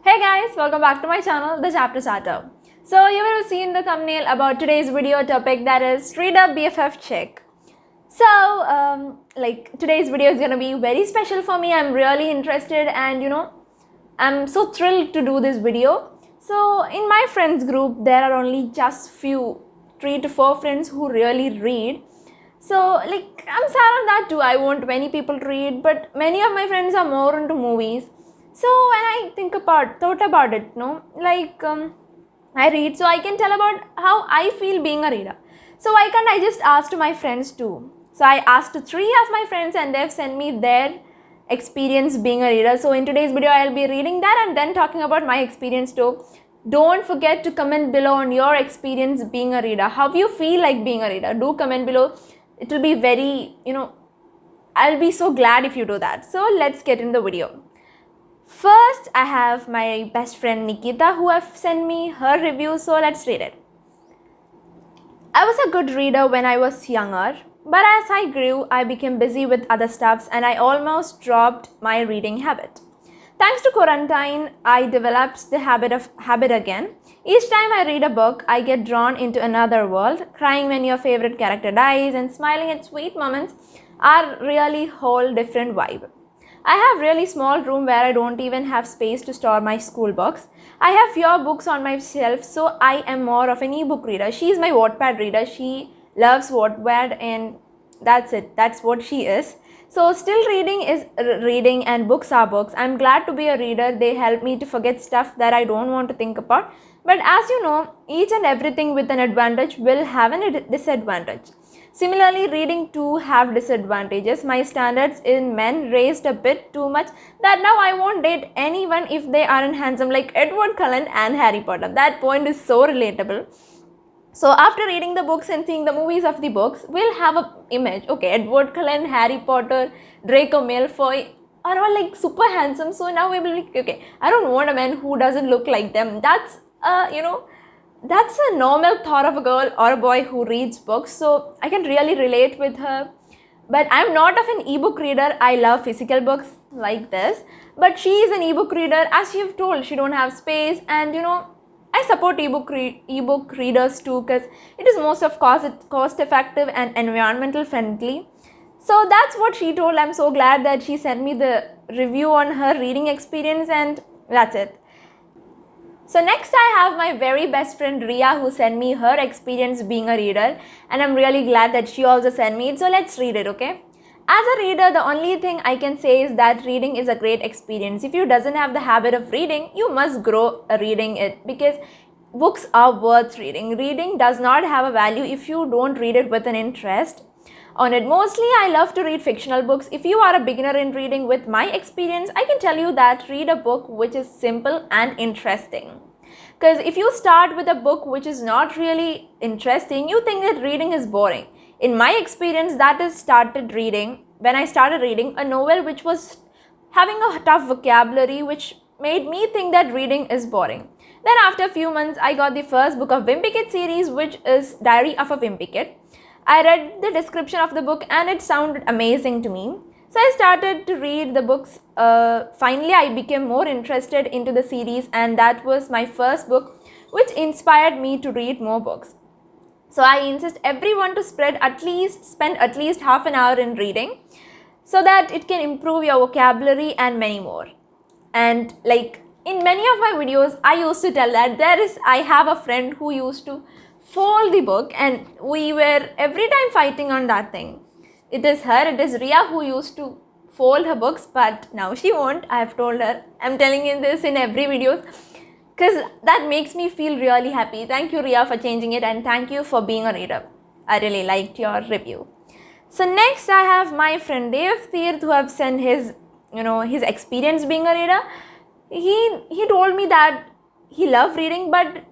Hey guys, welcome back to my channel, The Chapter Starter. So you will have seen the thumbnail about today's video topic, that is read a BFF check. So today's video is gonna be very special for me. I'm really interested and I'm so thrilled to do this video. So in my friends group, there are only just few, 3 to 4 friends who really read. So I'm sad on that too. I want many people to read, but many of my friends are more into movies. So when I thought about it, I read, so I can tell about how I feel being a reader. So why can't I just ask to my friends too? So I asked to 3 of my friends and they've sent me their experience being a reader. So in today's video, I'll be reading that and then talking about my experience too. Don't forget to comment below on your experience being a reader. How you feel like being a reader? Do comment below. It will be very, I'll be so glad if you do that. So let's get in the video. First, I have my best friend Nikita who have sent me her review, so let's read it. I was a good reader when I was younger, but as I grew, I became busy with other stuffs and I almost dropped my reading habit. Thanks to quarantine, I developed the habit again. Each time I read a book, I get drawn into another world. Crying when your favorite character dies and smiling at sweet moments are really whole different vibe. I have really small room where I don't even have space to store my school books. I have fewer books on my shelf, so I am more of an ebook reader. She is my Wattpad reader. She loves Wattpad and that's it. That's what she is. So still reading is reading and books are books. I'm glad to be a reader. They help me to forget stuff that I don't want to think about. But as you know, each and everything with an advantage will have a disadvantage. Similarly, reading too have disadvantages. My standards in men raised a bit too much that now I won't date anyone if they aren't handsome like Edward Cullen and Harry Potter. That point is so relatable. So after reading the books and seeing the movies of the books, we'll have an image. Okay, Edward Cullen, Harry Potter, Draco Malfoy are all like super handsome. So now we will be like, okay, I don't want a man who doesn't look like them. That's that's a normal thought of a girl or a boy who reads books, so I can really relate with her. But I'm not of an ebook reader. I love physical books like this, but she is an ebook reader. As you've told, she don't have space, and I support ebook readers too because it is most of cost effective and environmental friendly. So that's what she told. I'm so glad that she sent me the review on her reading experience, and that's it. So next I have my very best friend Ria who sent me her experience being a reader, and I'm really glad that she also sent me it. So let's read it, okay? As a reader, the only thing I can say is that reading is a great experience. If you doesn't have the habit of reading, you must grow reading it because books are worth reading. Reading does not have a value if you don't read it with an interest on it. Mostly I love to read fictional books. If you are a beginner in reading, with my experience, I can tell you that read a book which is simple and interesting. Because if you start with a book which is not really interesting, you think that reading is boring. In my experience, that is when I started reading a novel which was having a tough vocabulary, which made me think that reading is boring. Then after a few months, I got the first book of Wimpy Kid series, which is Diary of a Wimpy Kid. I read the description of the book and it sounded amazing to me. So I started to read the books. Finally, I became more interested into the series, and that was my first book which inspired me to read more books. So I insist everyone to spend at least half an hour in reading so that it can improve your vocabulary and many more. And in many of my videos, I used to tell that I have a friend who used to fold the book, and we were every time fighting on that thing. It is Ria who used to fold her books, but now she won't. I have told her. I'm telling you this in every video because that makes me feel really happy. Thank you, Ria, for changing it, and thank you for being a reader. I really liked your review. So next I have my friend Dev Tirth who have sent his experience being a reader. He told me that he loved reading, but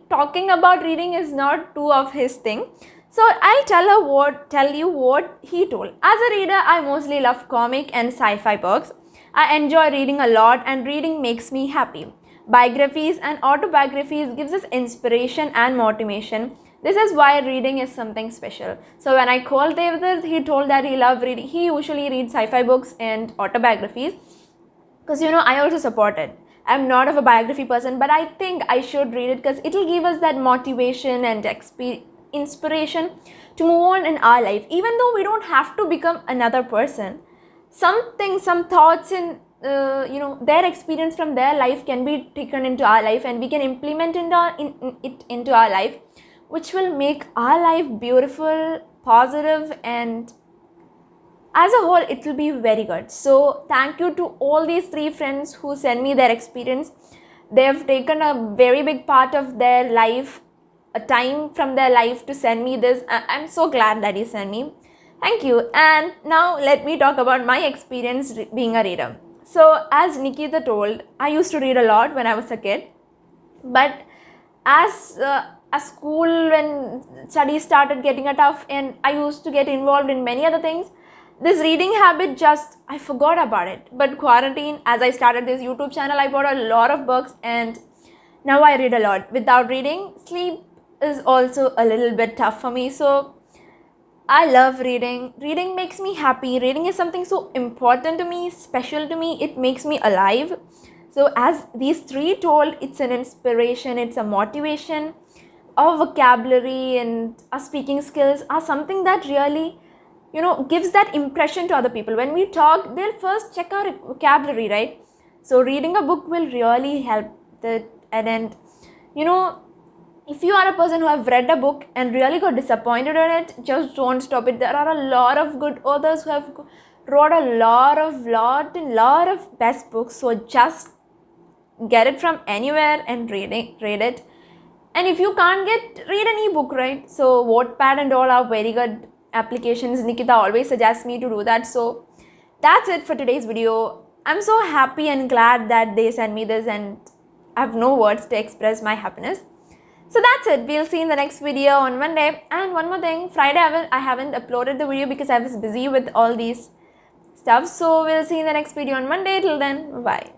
talking about reading is not too of his thing. So I'll tell you what he told. As a reader, I mostly love comic and sci-fi books. I enjoy reading a lot, and reading makes me happy. Biographies and autobiographies gives us inspiration and motivation. This is why reading is something special. So when I called Devdutt, he told that he loved reading. He usually reads sci-fi books and autobiographies because I also support it. I'm not of a biography person, but I think I should read it because it'll give us that motivation and inspiration to move on in our life. Even though we don't have to become another person, some thoughts and their experience from their life can be taken into our life, and we can implement it into our life, which will make our life beautiful, positive, and as a whole it will be very good. So thank you to all these 3 friends who sent me their experience. They have taken a very big part of their life, a time from their life to send me this. I'm so glad that you sent me. Thank you. And now let me talk about my experience being a reader. So as Nikita told, I used to read a lot when I was a kid, but as a school, when studies started getting tough and I used to get involved in many other things, this reading habit I forgot about it. But quarantine, as I started this YouTube channel, I bought a lot of books and now I read a lot. Without reading, sleep is also a little bit tough for me. So I love reading. Reading makes me happy. Reading is something so important to me, special to me. It makes me alive. So as these 3 told, it's an inspiration, it's a motivation. Our vocabulary and our speaking skills are something that really gives that impression to other people. When we talk, they'll first check our vocabulary, right? So reading a book will really help that. And if you are a person who have read a book and really got disappointed in it, just don't stop it. There are a lot of good authors who have wrote a lot of best books. So just get it from anywhere and read it. And if you can't read an ebook, right? So Wattpad and all are very good applications. Nikita always suggests me to do that. So that's it for today's video. I'm so happy and glad that they sent me this, and I have no words to express my happiness. So that's it. We'll see in the next video on Monday. And one more thing, Friday I haven't uploaded the video because I was busy with all these stuff. So we'll see in the next video on Monday. Till then, bye.